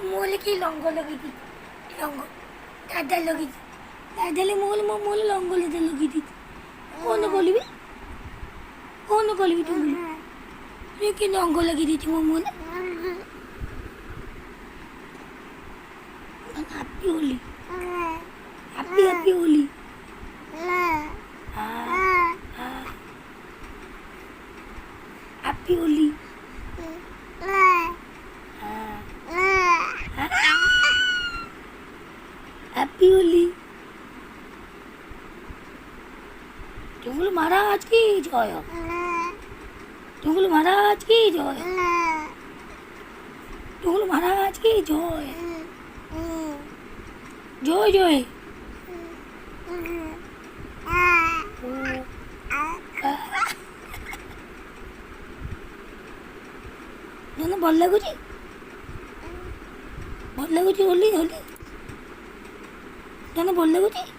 ମୁହଁରେ କି ରଙ୍ଗ ଲଗେଇଛି ରଙ୍ଗ ଦାଦା ଲଗେଇଛି ଦାଦାଲେ ମୁହଁରେ ରଙ୍ଗ ଲଗେଇଛି କଣ କରିବି ଟୁଙ୍ଗୁଲି କି ରଙ୍ଗ ଲଗେଇଦେଇଛି ମୋ ମୁହଁରେ happy Holi happy Holi happy Holi happy Holi Tungal Maharaj की जय टुंगल महाराज की जय टुंगल महाराज की जय जय जय ଭଲ ଲାଗୁଛି ହୋଲି ହୋଲି ଭଲ ଲାଗୁଛି